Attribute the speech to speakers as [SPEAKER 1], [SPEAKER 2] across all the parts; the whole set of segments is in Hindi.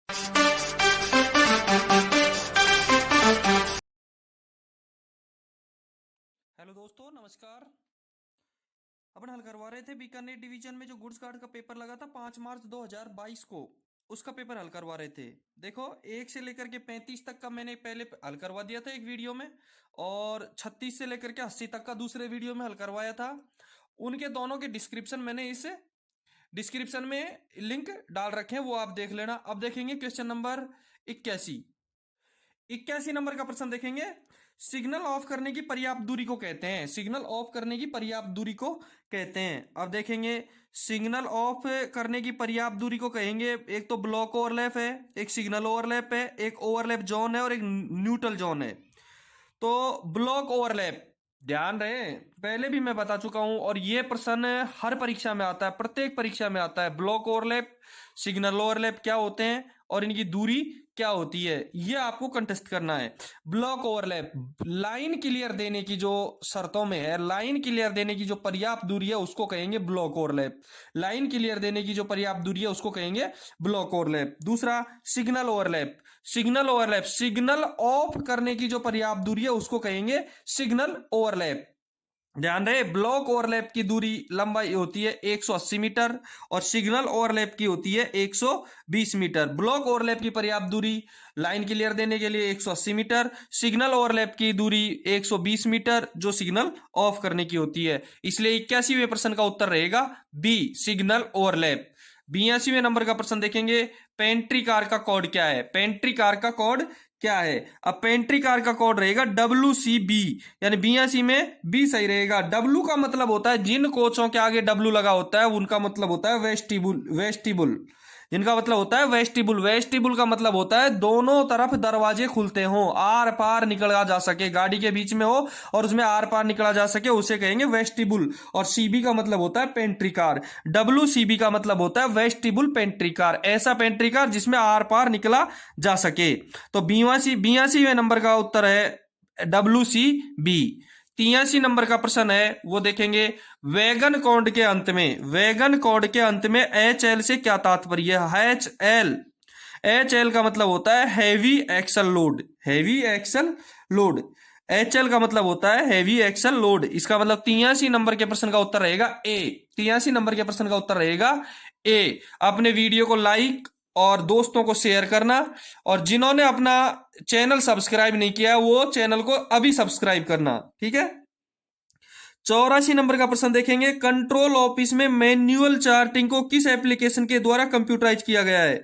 [SPEAKER 1] हेलो दोस्तों, नमस्कार। अपन हल करवा रहे थे बीकानेर डिवीजन में जो गुड्स कार्ड का पेपर लगा था 5 मार्च 2022 को, उसका पेपर हल करवा रहे थे। देखो, 1 से लेकर के 35 तक का मैंने पहले हल करवा दिया था एक वीडियो में, और 36 से लेकर के 80 तक का दूसरे वीडियो में हल करवाया था। उनके दोनों के डिस्क्रिप्शन मैंने इस डिस्क्रिप्शन में लिंक डाल रखे हैं, वो आप देख लेना। अब देखेंगे क्वेश्चन नंबर 81 नंबर का प्रश्न देखेंगे। सिग्नल ऑफ करने की पर्याप्त दूरी को कहते हैं। सिग्नल ऑफ करने की पर्याप्त दूरी को कहते हैं। अब देखेंगे, सिग्नल ऑफ करने की पर्याप्त दूरी को कहेंगे, एक तो ब्लॉक ओवरलैप है, एक सिग्नल ओवरलैप है, एक ओवरलैप जोन है और एक न्यूट्रल जोन है। तो ब्लॉक ओवरलैप, ध्यान रहे, पहले भी मैं बता चुका हूं और ये प्रश्न हर परीक्षा में आता है, प्रत्येक परीक्षा में आता है। ब्लॉक ओवरलैप, सिग्नल ओवरलैप क्या होते हैं और इनकी दूरी क्या होती है, ये आपको कंटेस्ट करना है। ब्लॉक ओवरलैप, लाइन क्लियर देने की जो शर्तों में है, लाइन क्लियर देने की जो पर्याप्त दूरी है उसको कहेंगे ब्लॉक ओवरलैप। लाइन क्लियर देने की जो पर्याप्त दूरी है उसको कहेंगे ब्लॉक ओवरलैप। दूसरा, signal overlap. Signal overlap, signal of करने की जो पर्याप्त दूरी है उसको कहेंगे सिग्नल ओवरलैप। ध्यान रहे, ब्लॉक ओवरलैप की दूरी लंबाई होती है 180 मीटर और सिग्नल ओवरलैप की होती है 120 मीटर। ब्लॉक ओवरलैप की पर्याप्त दूरी लाइन क्लियर देने के लिए 180 मीटर, सिग्नल ओवरलैप की दूरी 120 मीटर जो सिग्नल ऑफ करने की होती है। इसलिए 81वें प्रश्न का उत्तर रहेगा बी, सिग्नल ओवरलैप। 82वें नंबर का प्रश्न देखेंगे, पेंट्री कार का कोड क्या है। पेंट्री कार का कोड क्या है। अब पेंट्री कार का कोड रहेगा WCB, यानी 82 में बी सही रहेगा। W का मतलब होता है, जिन कोचों के आगे W लगा होता है उनका मतलब होता है वेस्टिबुल। वेस्टिबुल जिनका मतलब होता है वेस्टिबुल। वेस्टिबुल का मतलब होता है दोनों तरफ दरवाजे खुलते हो, आर पार निकला जा सके, गाड़ी के बीच में हो और उसमें आर पार निकला जा सके, उसे कहेंगे वेस्टिबुल। और सीबी का मतलब होता है पेंट्री कार। WCB का मतलब होता है वेस्टिबुल पेंट्री कार, ऐसा पेंट्री कार जिसमें आर पार निकला जा सके। तो 82वें नंबर का उत्तर है WCB। 83 नंबर का प्रश्न है, वो देखेंगे, वैगन कोड के अंत में, वैगन कोड के अंत में HL से क्या तात्पर्य है। HL का मतलब होता है heavy axle load. Heavy axle load, HL का मतलब होता है हैवी एक्सल लोड। इसका मतलब 83 नंबर के प्रश्न का उत्तर रहेगा ए। 83 नंबर के प्रश्न का उत्तर रहेगा ए। अपने वीडियो को लाइक और दोस्तों को शेयर करना, और जिन्होंने अपना चैनल सब्सक्राइब नहीं किया वो चैनल को अभी सब्सक्राइब करना, ठीक है। 84 नंबर का प्रश्न देखेंगे, कंट्रोल ऑफिस में मैन्युअल चार्टिंग को किस एप्लीकेशन के द्वारा कंप्यूटराइज किया गया है।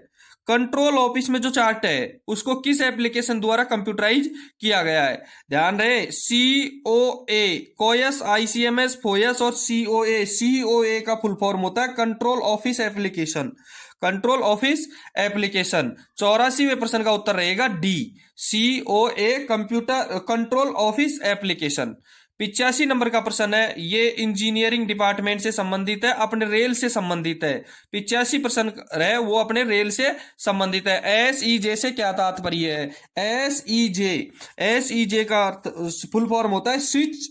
[SPEAKER 1] कंट्रोल ऑफिस में जो चार्ट है उसको किस एप्लीकेशन द्वारा कंप्यूटराइज किया गया है। ध्यान रहे, COA, कोयस, ICMS, फोयस और COA का फुल फॉर्म होता है control office application. Control office application. 84वें प्रश्न का उत्तर रहेगा D, COA, computer control office application. 85 number का प्रश्न है, ये इंजीनियरिंग डिपार्टमेंट से संबंधित है, अपने रेल से संबंधित है। 85 प्रश्न है वो अपने रेल से संबंधित है। SEJ से क्या तात्पर्य है। SEJ का फुल फॉर्म होता है switch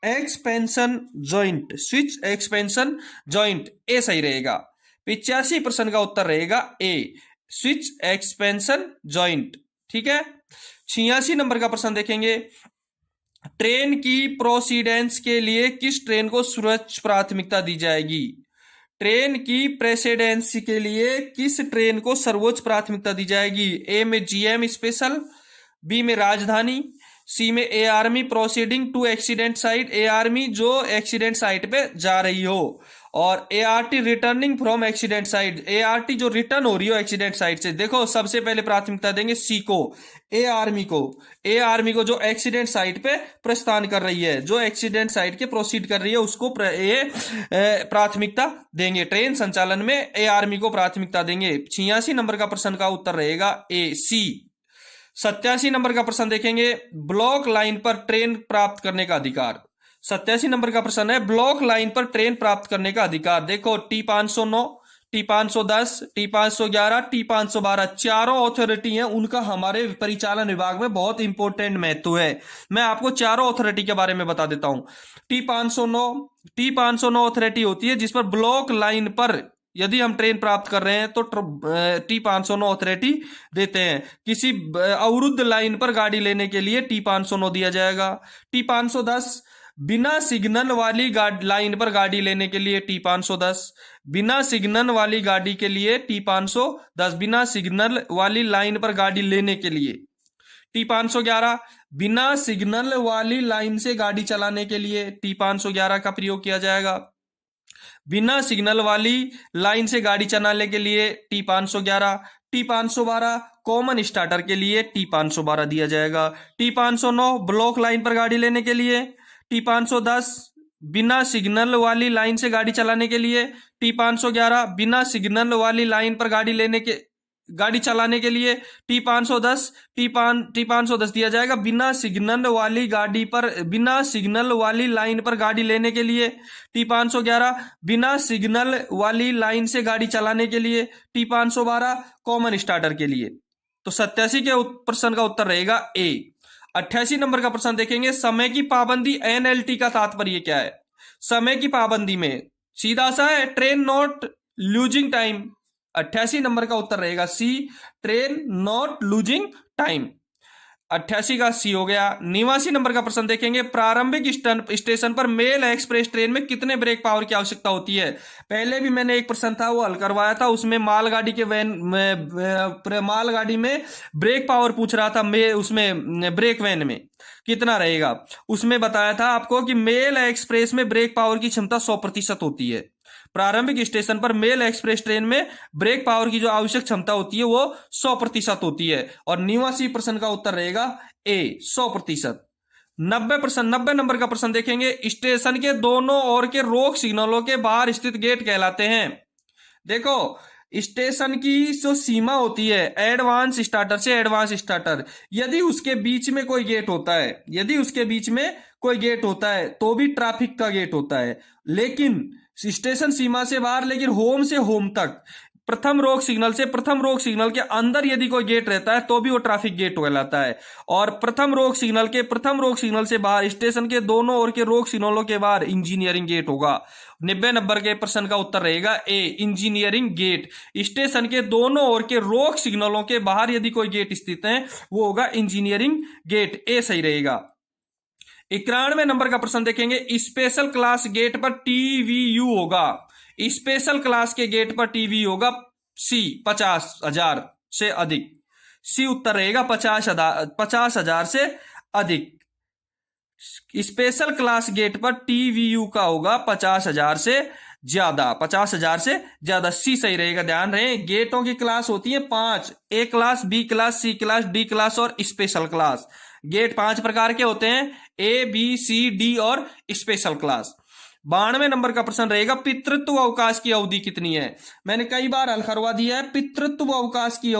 [SPEAKER 1] expansion joint. Switch expansion joint, A सही रहेगा। 85 प्रश्न का उत्तर रहेगा ए, स्विच एक्सपेंशन जॉइंट, ठीक है। 86 नंबर का प्रश्न देखेंगे, ट्रेन की प्रोसीडेंस के लिए किस ट्रेन को सर्वोच्च प्राथमिकता दी जाएगी। ट्रेन की प्रेसिडेंस के लिए किस ट्रेन को सर्वोच्च प्राथमिकता दी जाएगी। ए में GM स्पेशल, बी में राजधानी, सी में A army proceeding to accident site, A army जो एक्सीडेंट साइट पे जा रही हो, और ART returning from accident site, ART जो रिटर्न हो रही हो एक्सीडेंट साइट से। देखो, सबसे पहले प्राथमिकता देंगे सी को, ए आर्मी को जो एक्सीडेंट साइट पे प्रस्थान कर रही है, जो एक्सीडेंट साइट के प्रोसीड कर रही है उसको प्राथमिकता देंगे। ट्रेन संचालन में ए आर्मी को प्राथमिकता देंगे। 86 नंबर का प्रश्न का उत्तर रहेगा ए, सी। 87 नंबर का प्रश्न देखेंगे, ब्लॉक लाइन पर ट्रेन प्राप्त करने का अधिकार। 87 नंबर का प्रश्न है, ब्लॉक लाइन पर ट्रेन प्राप्त करने का अधिकार। देखो, T509, T510, T511, T512 चारों ऑथोरिटी हैं, उनका हमारे परिचालन विभाग में बहुत इंपॉर्टेंट महत्व है। मैं आपको चारों ऑथोरिटी के बारे में बता देता हूं। T509 ऑथोरिटी होती है जिस पर ब्लॉक लाइन पर यदि हम ट्रेन प्राप्त कर रहे हैं तो T509 अथॉरिटी देते हैं। किसी अवरुद्ध लाइन पर गाड़ी लेने के लिए T509 दिया जाएगा। T510 बिना सिग्नल वाली लाइन पर गाड़ी लेने के लिए T510, बिना सिग्नल वाली गाड़ी के लिए T510, बिना सिग्नल वाली लाइन पर गाड़ी लेने के लिए T511, बिना सिग्नल वाली लाइन से गाड़ी चलाने के लिए T511 का प्रयोग किया जाएगा। बिना सिग्नल वाली लाइन से गाड़ी चलाने के लिए T511, T512 कॉमन स्टार्टर के लिए T512 दिया जाएगा। T509 ब्लॉक लाइन पर गाड़ी लेने के लिए, T510 बिना सिग्नल वाली लाइन से गाड़ी चलाने के लिए, T511 बिना सिग्नल वाली लाइन पर गाड़ी चलाने के लिए, T510 दिया जाएगा। बिना सिग्नल वाली गाड़ी पर बिना सिग्नल वाली लाइन पर गाड़ी लेने के लिए, T511 बिना सिग्नल वाली लाइन से गाड़ी चलाने के लिए, T512 कॉमन स्टार्टर के लिए। तो 87 के प्रश्न का उत्तर रहेगा ए। 88 नंबर का प्रश्न देखेंगे, समय की पाबंदी NLT का तात्पर्य क्या है? समय की पाबंदी में सीधा सा है, train not losing time. 88 number का उत्तर रहेगा सी, ट्रेन नॉट लूजिंग टाइम। 88 का सी हो गया। 89 नंबर का प्रश्न देखेंगे, प्रारंभिक स्टेशन पर मेल एक्सप्रेस ट्रेन में कितने ब्रेक पावर की आवश्यकता होती है? पहले भी मैंने एक प्रश्न था वो हल करवाया था, उसमें मालगाड़ी के मालगाड़ी में ब्रेक पावर पूछ रहा था, उसमें ब्रेक वैन में कितना रहेगा। उसमें बताया था आपको कि मेल एक्सप्रेस में ब्रेक पावर की क्षमता 100% होती है। प्रारंभिक स्टेशन पर मेल एक्सप्रेस ट्रेन में ब्रेक पावर की जो आवश्यक क्षमता होती है वो 100% होती है। और 89 प्रश्न का उत्तर रहेगा ए, 100%। 90 नंबर का प्रश्न देखेंगे, स्टेशन के दोनों ओर के रोक सिग्नलों के बाहर स्थित गेट कहलाते हैं। देखो, स्टेशन की जो सीमा होती है एडवांस स्टार्टर से एडवांस स्टार्टर, यदि उसके बीच में कोई गेट होता है तो भी ट्रैफिक का गेट होता है। लेकिन स्टेशन सीमा से बाहर, लेकिन होम से होम तक प्रथम रोक सिग्नल से प्रथम रोक सिग्नल के अंदर यदि कोई गेट रहता है तो भी वो ट्रैफिक गेट कहलाता है। और प्रथम रोक सिग्नल से बाहर, स्टेशन के दोनों ओर के रोक सिग्नलों के बाहर इंजीनियरिंग गेट होगा। 90 नंबर के प्रश्न का उत्तर रहेगा ए, इंजीनियरिंग गेट। स्टेशन के दोनों ओर के रोक सिग्नलों के बाहर यदि कोई गेट स्थित है वो होगा इंजीनियरिंग गेट, ए सही रहेगा। 91 नंबर का प्रश्न देखेंगे, स्पेशल क्लास गेट पर TVU होगा। स्पेशल क्लास के गेट पर TVU होगा सी, 50,000 से अधिक। सी उत्तर रहेगा 50,000 से अधिक। स्पेशल क्लास गेट पर TVU का होगा 50,000 से ज्यादा, 50,000 से ज्यादा। सी सही रहेगा। ध्यान रहे, गेटों की क्लास होती है 5, ए क्लास, बी क्लास, सी क्लास, डी क्लास और स्पेशल क्लास। गेट 5 प्रकार के होते हैं, ए, बी, सी, डी और स्पेशल क्लास। 92 नंबर का प्रश्न रहेगा, पितृत्व अवकाश की अवधि कितनी है? मैंने कई बार हल करवा दिया है। पितृत्व अवकाश की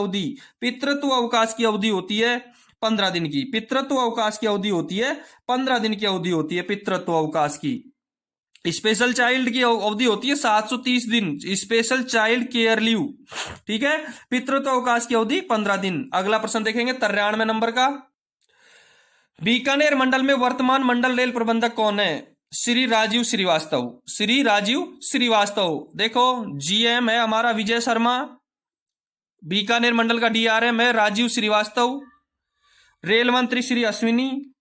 [SPEAKER 1] अवधि होती है 15 दिन की। पितृत्व अवकाश की अवधि होती है 15 दिन की अवधि होती है पितृत्व अवकाश की। स्पेशल चाइल्ड की अवधि होती है 730 दिन, स्पेशल चाइल्ड केयर लीव। ठीक है, पितृत्व अवकाश की अवधि 15 दिन। अगला प्रश्न देखेंगे 93 नंबर का, बीकानेर मंडल में वर्तमान मंडल रेल प्रबंधक कौन है? श्री राजीव श्रीवास्तव। देखो, GM है हमारा विजय शर्मा, बीकानेर मंडल का DRM है राजीव श्रीवास्तव, रेल मंत्री श्री अश्विनी,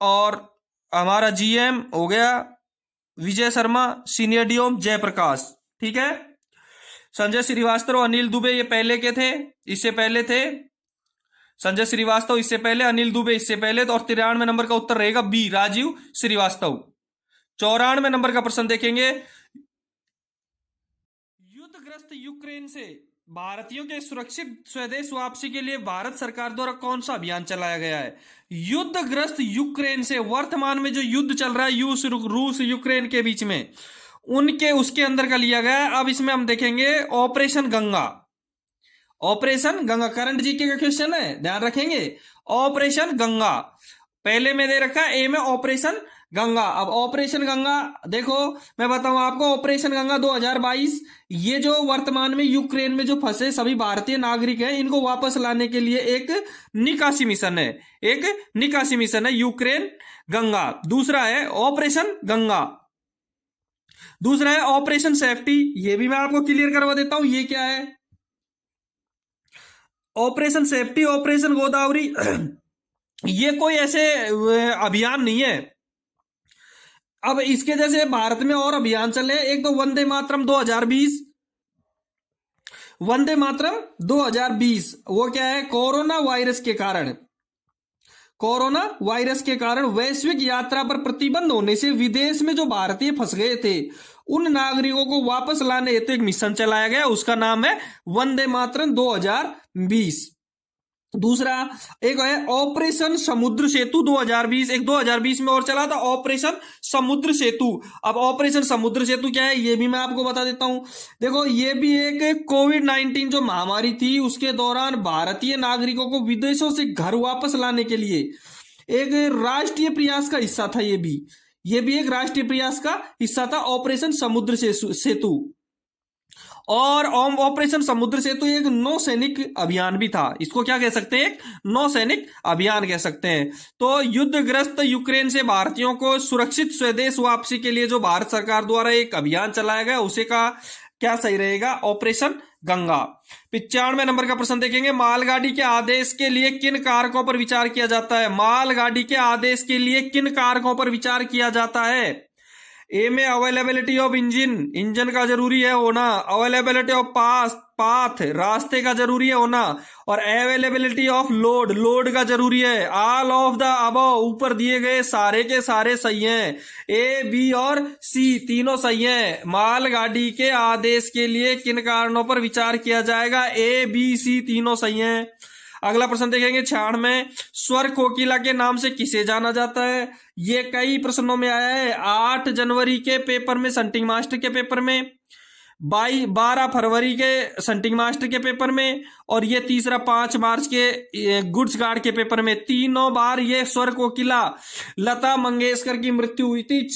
[SPEAKER 1] और हमारा GM हो गया विजय शर्मा, सीनियर DOM जयप्रकाश। ठीक है, संजय श्रीवास्तव, अनिल दुबे ये पहले के थे, इससे पहले थे संजय श्रीवास्तव, इससे पहले अनिल दुबे, इससे पहले। तो और 93 नंबर का उत्तर रहेगा बी, राजीव श्रीवास्तव। 94 नंबर का प्रश्न देखेंगे, युद्धग्रस्त यूक्रेन से भारतीयों के सुरक्षित स्वदेश वापसी के लिए भारत सरकार द्वारा कौन सा अभियान चलाया गया है? युद्धग्रस्त यूक्रेन से, वर्तमान में जो युद्ध चल रहा है रूस यूक्रेन के बीच में, उसके अंदर का लिया गया है। अब इसमें हम देखेंगे ऑपरेशन गंगा। करंट जीके का क्वेश्चन है, ध्यान रखेंगे। ऑपरेशन गंगा पहले में दे रखा है, ए में ऑपरेशन गंगा। अब ऑपरेशन गंगा देखो, मैं बताऊं आपको, ऑपरेशन गंगा 2022, ये जो वर्तमान में यूक्रेन में जो फंसे सभी भारतीय नागरिक हैं इनको वापस लाने के लिए एक निकासी मिशन है, यूक्रेन गंगा। दूसरा है ऑपरेशन गंगा। दूसरा है ऑपरेशन सेफ्टी, ये भी मैं आपको क्लियर करवा देता हूं ये क्या है। ऑपरेशन सेफ्टी, ऑपरेशन गोदावरी ये कोई ऐसे अभियान नहीं है। अब इसके जैसे भारत में और अभियान चले, एक तो वंदे मातरम 2020, वंदे मातरम 2020 वो क्या है, कोरोना वायरस के कारण वैश्विक यात्रा पर प्रतिबंध होने से विदेश में जो भारतीय फंस गए थे उन नागरिकों को वापस लाने हेतु एक मिशन चलाया गया, उसका नाम है वंदे मातरम 2020। दूसरा एक है ऑपरेशन समुद्र सेतु 2020, एक 2020 में और चला था ऑपरेशन समुद्र सेतु। अब ऑपरेशन समुद्र सेतु क्या है ये भी मैं आपको बता देता हूं। देखो ये भी एक कोविड-19 जो महामारी थी उसके दौरान भारतीय नागरिकों को विदेशों से घर वापस लाने के लिए एक राष्ट्रीय प्रयास का हिस्सा था। ये भी एक राष्ट्रीय प्रयास का हिस्सा था ऑपरेशन समुद्र सेतु। और ऑपरेशन समुद्र सेतु एक नौसैनिक अभियान भी था, इसको क्या कह सकते हैं, एक नौसैनिक अभियान कह सकते हैं। तो युद्धग्रस्त यूक्रेन से भारतीयों को सुरक्षित स्वदेश वापसी के लिए जो भारत सरकार द्वारा एक अभियान चलाया गया उसे का क्या सही रहेगा, ऑपरेशन गंगा। 95 नंबर का प्रश्न देखेंगे, मालगाड़ी के आदेश के लिए किन कारकों पर विचार किया जाता है। मालगाड़ी के आदेश के लिए किन कारकों पर विचार किया जाता है। ए में अवेलेबिलिटी ऑफ इंजन का जरूरी है होना, अवेलेबिलिटी ऑफ पाथ रास्ते का जरूरी है होना, और अवेलेबिलिटी ऑफ लोड का जरूरी है। ऑल ऑफ द अबव ऊपर दिए गए सारे के सारे सही हैं, ए बी और सी तीनों सही हैं। मालगाड़ी के आदेश के लिए किन कारणों पर विचार किया जाएगा, ए बी सी तीनों सही हैं। अगला प्रश्न देखेंगे 96 में, स्वर कोकिला के नाम से किसे जाना जाता है। ये कई प्रश्नों में आया है, 8 जनवरी के पेपर में संटिंग मास्टर के पेपर में, 12 फरवरी के संटिंग मास्टर के पेपर में, और ये तीसरा 5 मार्च के गुड्स गार्ड के पेपर में। तीनों बार ये स्वर कोकिला लता मंगेशकर की मृत्यु हुई थी।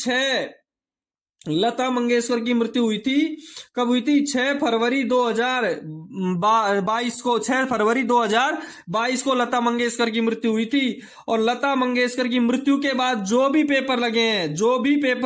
[SPEAKER 1] लता मंगेशकर की मृत्यु हुई थी, कब हुई थी, 6 फरवरी 2022 को, 6 फरवरी 2022 को लता मंगेशकर की मृत्यु हुई थी। और लता मंगेशकर की मृत्यु के बाद जो भी पेपर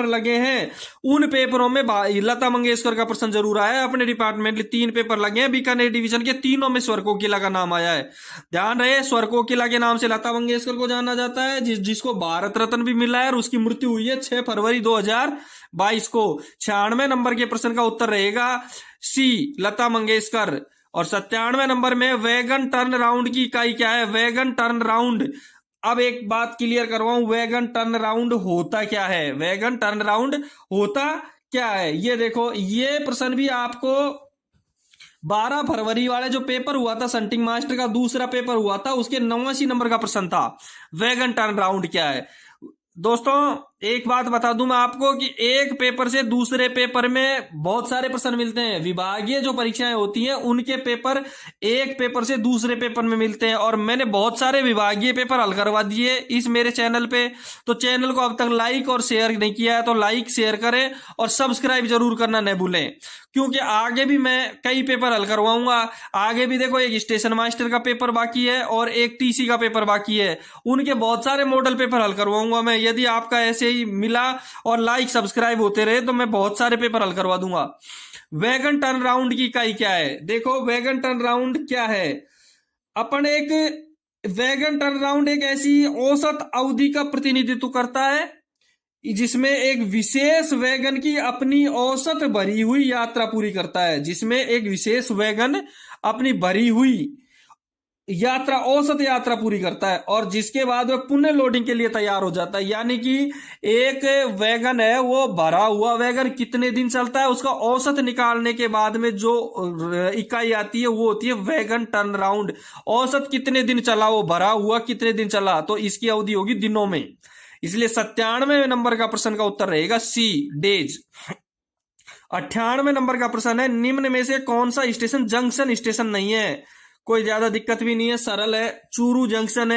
[SPEAKER 1] लगे हैं उन पेपरों में लता मंगेशकर का प्रश्न जरूर आया है। अपने डिपार्टमेंट में 3 पेपर लगे हैं बीकानेर डिवीजन के, तीनों में स्वर कोकिला का नाम आया है। ध्यान रहे, स्वर कोकिला के नाम से लता मंगेशकर को जाना जाता है, जिसको भारत रत्न भी मिला है, और उसकी मृत्यु हुई है 6 फरवरी 2022 को। 96 नंबर के प्रश्न का उत्तर रहेगा सी, लता मंगेशकर। और 97 नंबर में वैगन टर्न राउंड की इकाई क्या है, वैगन टर्न राउंड। अब एक बात क्लियर करवाऊं, वैगन टर्न राउंड होता क्या है, वैगन टर्न राउंड होता क्या है। ये देखो, ये प्रश्न भी आपको 12 फरवरी वाले जो पेपर हुआ था संटिंग मास्टर का, दूसरा पेपर हुआ था, उसके 89 नंबर का प्रश्न था, वैगन टर्न राउंड क्या है। दोस्तों एक बात बता दूं मैं आपको कि एक पेपर से दूसरे पेपर में बहुत सारे प्रश्न मिलते हैं। विभागीय जो परीक्षाएं होती हैं उनके पेपर एक पेपर से दूसरे पेपर में मिलते हैं, और मैंने बहुत सारे विभागीय पेपर हल करवा दिए इस मेरे चैनल पे। तो चैनल को अब तक लाइक और शेयर नहीं किया है तो लाइक शेयर करें और सब्सक्राइब जरूर करना न भूलें, क्योंकि आगे भी मैं कई पेपर हल करवाऊंगा। आगे भी देखो, एक स्टेशन मास्टर का पेपर बाकी है और एक टीसी का पेपर बाकी है, उनके बहुत सारे मॉडल पेपर हल करवाऊंगा मैं। यदि आपका ऐसे ही मिला और लाइक सब्सक्राइब होते रहे तो मैं बहुत सारे पेपर हल करवा दूंगा। वैगन टर्न राउंड की इकाई क्या है, देखो वैगन टर्न राउंड क्या है। अपन एक वैगन टर्न राउंड एक ऐसी औसत अवधि का प्रतिनिधित्व करता है जिसमें एक विशेष वैगन की अपनी औसत भरी हुई यात्रा पूरी करता है, जिसमें एक विशेष वैगन अपनी भरी हुई यात्रा, औसत यात्रा पूरी करता है, और जिसके बाद वह पुनः लोडिंग के लिए तैयार हो जाता है। यानी कि एक वैगन है, वो भरा हुआ वैगन कितने दिन चलता है, उसका औसत निकालने के बाद में जो इकाई आती है वो होती है वैगन टर्न राउंड। औसत कितने दिन चला, वो भरा हुआ कितने दिन चला, तो इसकी अवधि होगी दिनों में। इसलिए 97 नंबर का प्रश्न का उत्तर रहेगा सी, डेज। 98 नंबर का प्रश्न है, निम्न में से कौन सा स्टेशन जंक्शन स्टेशन नहीं है। कोई ज्यादा दिक्कत भी नहीं है, सरल है। चूरू जंक्शन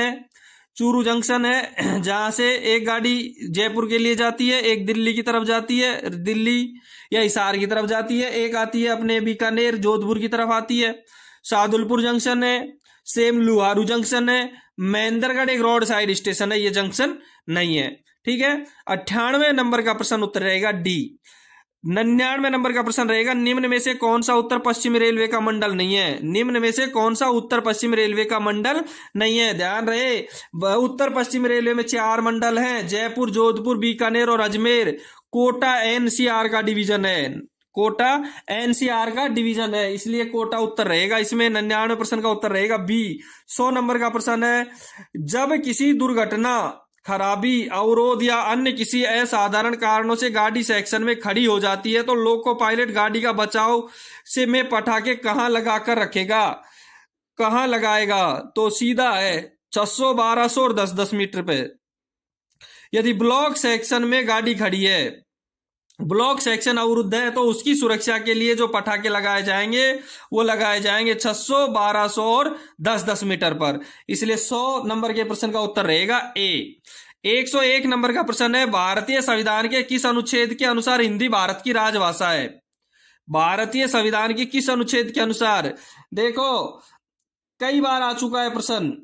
[SPEAKER 1] है जहां से एक गाड़ी जयपुर के लिए जाती है, एक दिल्ली की तरफ जाती है, दिल्ली या हिसार की तरफ जाती है, एक आती है अपने बीकानेर जोधपुर की तरफ आती है। शाहदुलपुर जंक्शन है, सेम लुहारू जंक्शन है, महेंद्रगढ़ एक रोड साइड स्टेशन है, ये जंक्शन नहीं है। ठीक है, 98 नंबर का प्रश्न उत्तर रहेगा डी। 99 नंबर का प्रश्न रहेगा, निम्न में से कौन सा उत्तर पश्चिम रेलवे का मंडल नहीं है? निम्न में से कौन सा उत्तर पश्चिम रेलवे का मंडल नहीं है? ध्यान रहे, उत्तर पश्चिम रेलवे में 4 मंडल हैं, जयपुर, जोधपुर, बीकानेर और अजमेर। कोटा एनसीआर का डिवीजन है, कोटा एनसीआर का डिवीजन है, इसलिए कोटा उत्तर रहेगा इसमें। 99% का उत्तर रहेगा बी। 100 नंबर का प्रश्न है, जब किसी दुर्घटना, खराबी, अवरोध या अन्य किसी असाधारण कारणों से गाड़ी सेक्शन में खड़ी हो जाती है तो लोको पायलट गाड़ी का बचाव से में पटाखे कहां लगाकर रखेगा, कहां लगाएगा? तो सीधा है 600, 1200 और 10-10 मीटर पे। यदि ब्लॉक सेक्शन में गाड़ी खड़ी है, ब्लॉक सेक्शन अवरुद्ध है, तो उसकी सुरक्षा के लिए जो पटाखे लगाए जाएंगे वो लगाए जाएंगे 600, 1200 और 10-10 मीटर पर। इसलिए 100 नंबर के प्रश्न का उत्तर रहेगा ए। 101 नंबर का प्रश्न है, भारतीय संविधान के किस अनुच्छेद के अनुसार हिंदी भारत की राजभाषा है? भारतीय संविधान के किस अनुच्छेद के अनुसार? देखो, कई बार आ चुका है प्रश्न।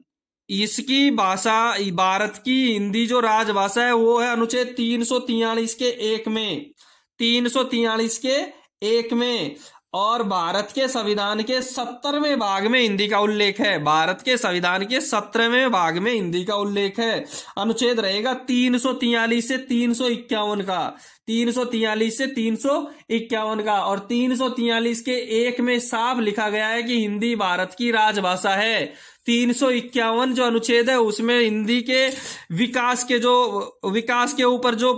[SPEAKER 1] इसकी भाषा, भारत की हिंदी जो राजभाषा है वो है अनुच्छेद 343 के 1 में, 343 के 1 में। और भारत के संविधान के 17वें भाग में हिंदी का उल्लेख है, भारत के संविधान के 17वें भाग में हिंदी का उल्लेख है। अनुच्छेद रहेगा 343 से 351 का, 343 से 351 का। और 343 के 1 में साफ लिखा गया है कि हिंदी भारत की राजभाषा है। 351 जो अनुच्छेद है उसमें हिंदी के विकास के ऊपर जो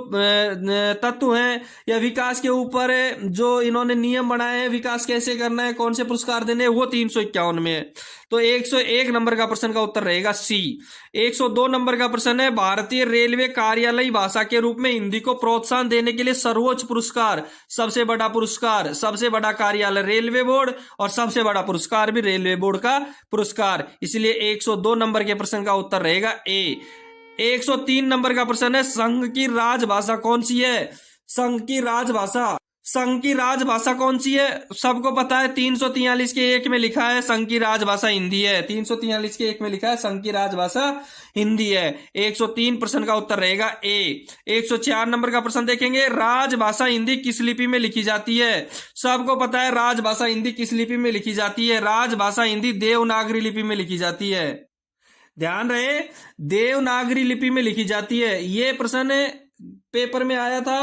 [SPEAKER 1] तत्व हैं या विकास के ऊपर जो इन्होंने नियम बनाए हैं, विकास कैसे करना है, कौन से पुरस्कार देने हैं, वो 351 में है। तो 101 नंबर का प्रश्न का उत्तर रहेगा सी। 102 नंबर का प्रश्न है, भारतीय रेलवे कार्यालयी भाषा के रूप में हिंदी को प्रोत्साहन देने के लिए सर्वोच्च पुरस्कार, सबसे बड़ा पुरस्कार, सबसे बड़ा कार्यालय रेलवे बोर्ड और सबसे बड़ा पुरस्कार भी रेलवे बोर्ड का पुरस्कार। इसलिए 102 नंबर के प्रश्न का उत्तर रहेगा ए। 103 नंबर का प्रश्न है, संघ की राजभाषा कौन सी है? संघ की राजभाषा, संघ की राजभाषा कौन सी है? सबको पता है, 343 के 1 में लिखा है संघ की राजभाषा हिंदी है, 343 के 1 में लिखा है संघ की राजभाषा हिंदी है। 103 प्रश्न का उत्तर रहेगा ए। 104 नंबर का प्रश्न देखेंगे, राजभाषा हिंदी किस लिपि में लिखी जाती है? सबको पता है राजभाषा हिंदी किस लिपि में लिखी जाती है। राजभाषा हिंदी देवनागरी लिपि में लिखी जाती है। ध्यान रहे, देवनागरी लिपि में लिखी जाती है। ये प्रश्न पेपर में आया था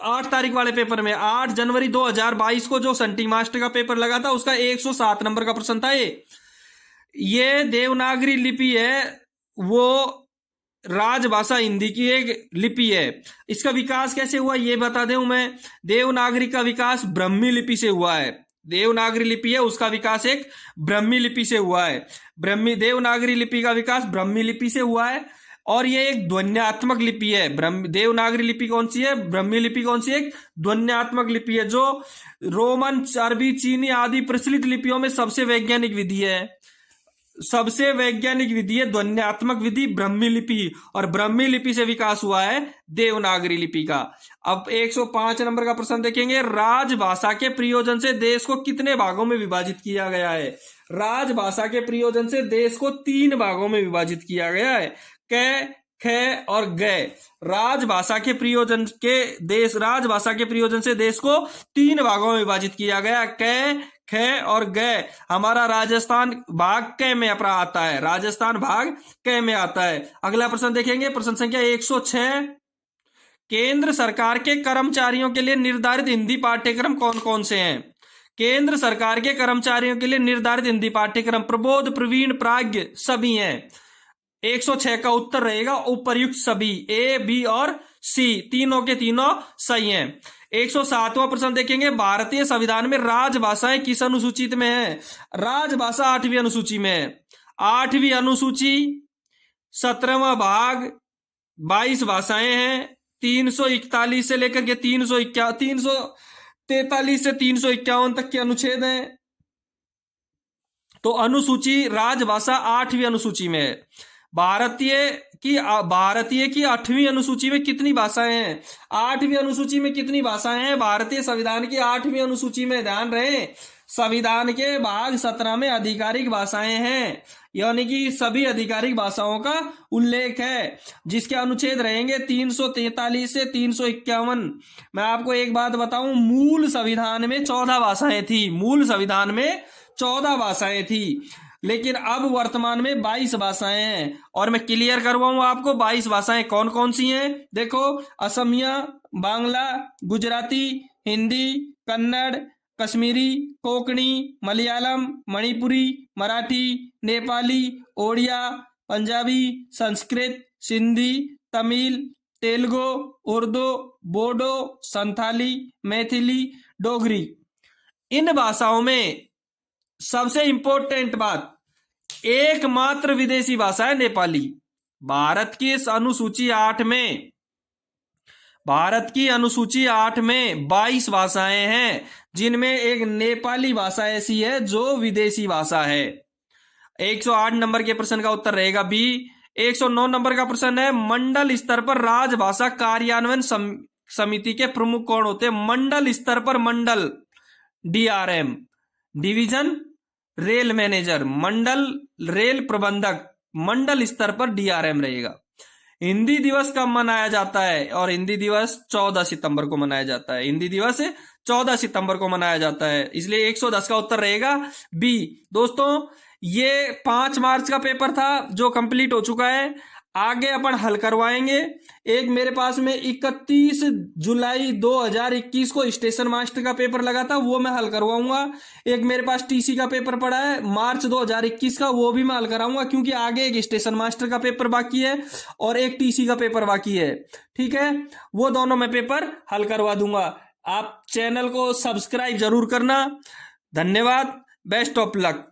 [SPEAKER 1] 8 तारीख वाले पेपर में, 8 जनवरी 2022 को जो संटी मास्टर का पेपर लगा था उसका 107 नंबर का प्रश्न था। ये देवनागरी लिपि है, वो राजभाषा हिंदी की एक लिपि है। इसका विकास कैसे हुआ ये बता दूं मैं। देवनागरी का विकास ब्राह्मी लिपि से हुआ है। देवनागरी लिपि है, उसका विकास एक ब्राह्मी लिपि से हुआ है। देवनागरी लिपि का विकास ब्राह्मी लिपि से हुआ है और ये एक ध्वन्यात्मक लिपि है। देवनागरी लिपि कौन सी है? ब्राह्मी लिपि कौन सी है? एक ध्वन्यात्मक लिपि है, जो रोमन, अरबी, चीनी आदि प्रचलित लिपियों में सबसे वैज्ञानिक विधि है। सबसे वैज्ञानिक विधि है ध्वन्यात्मक विधि, ब्राह्मी लिपि। और ब्राह्मी लिपि से विकास हुआ है देवनागरी लिपि का। अब 105 नंबर का प्रश्न देखेंगे, राजभाषा के प्रयोजन से देश को कितने भागों में विभाजित किया गया है? राजभाषा के प्रयोजन से देश को 3 भागों में विभाजित किया गया है, क, ख और ग। राजभाषा के प्रयोजन से देश को 3 भागों में विभाजित किया गया, क, ख और ग। हमारा राजस्थान भाग क में अपना आता है, राजस्थान भाग क में आता है। अगला प्रश्न देखेंगे, प्रश्न संख्या 106, केंद्र सरकार के कर्मचारियों के लिए निर्धारित हिंदी पाठ्यक्रम कौन कौन से हैं? केंद्र सरकार के कर्मचारियों के लिए निर्धारित हिंदी पाठ्यक्रम प्रबोध, प्रवीण, प्राज्ञ सभी हैं। 106 का उत्तर रहेगा उपर्युक्त सभी, ए, बी और सी, तीनों के तीनों सही हैं। 107वां प्रश्न देखेंगे, भारतीय संविधान में राजभाषाएं किस अनुसूची में है? राजभाषा 8वीं अनुसूची में है। 8वीं अनुसूची 17वां भाग 22 भाषाएं हैं। 341 से लेकर के 343 से 351 तक के अनुच्छेद हैं। तो अनुसूची राजभाषा 8वीं अनुसूची में है। भारतीय की 8वीं अनुसूची में कितनी भाषाएं हैं? 8वीं अनुसूची में कितनी भाषाएं हैं? भारतीय संविधान की 8वीं अनुसूची में, ध्यान रहे, संविधान के भाग 17 में आधिकारिक भाषाएं हैं, यानी कि सभी आधिकारिक भाषाओं का उल्लेख है, जिसके अनुच्छेद रहेंगे 343 से 351। मैं आपको एक बात बताऊं, मूल संविधान में 14 भाषाएं थी, मूल संविधान में 14 भाषाएं थी, लेकिन अब वर्तमान में 22 भाषाएं हैं। और मैं क्लियर करवाऊं आपको 22 भाषाएं कौन कौन सी हैं। देखो, असमिया, बांग्ला, गुजराती, हिंदी, कन्नड़, कश्मीरी, कोंकणी, मलयालम, मणिपुरी, मराठी, नेपाली, ओडिया, पंजाबी, संस्कृत, सिंधी, तमिल, तेलुगु, उर्दू, बोडो, संथाली, मैथिली, डोगरी। इन भाषाओं में सबसे इंपॉर्टेंट बात, एकमात्र विदेशी भाषा है नेपाली। भारत की इस अनुसूची 8 में, भारत की अनुसूची 8 में 22 भाषाएं हैं, जिनमें एक नेपाली भाषा ऐसी है जो विदेशी भाषा है। 108 नंबर के प्रश्न का उत्तर रहेगा बी। 109 नंबर का प्रश्न है, मंडल स्तर पर राजभाषा कार्यान्वयन समिति के प्रमुख कौन होते हैं? मंडल स्तर पर मंडल, डीआरएम, डिवीजन रेल मैनेजर, मंडल रेल प्रबंधक, मंडल स्तर पर डीआरएम रहेगा। हिंदी दिवस कब मनाया जाता है? और हिंदी दिवस 14 सितंबर को मनाया जाता है। हिंदी दिवस 14 सितंबर को मनाया जाता है, इसलिए 110 का उत्तर रहेगा बी। दोस्तों, ये 5 मार्च का पेपर था जो कंप्लीट हो चुका है। आगे अपन हल करवाएंगे। एक मेरे पास में 31 जुलाई 2021 को स्टेशन मास्टर का पेपर लगा था, वो मैं हल करवाऊंगा। एक मेरे पास टीसी का पेपर पड़ा है मार्च 2021 का, वो भी मैं हल कराऊंगा, क्योंकि आगे एक स्टेशन मास्टर का पेपर बाकी है और एक टीसी का पेपर बाकी है। ठीक है, वो दोनों मैं पेपर हल करवा दूंगा। आप चैनल को सब्सक्राइब जरूर करना। धन्यवाद, बेस्ट ऑफ लक।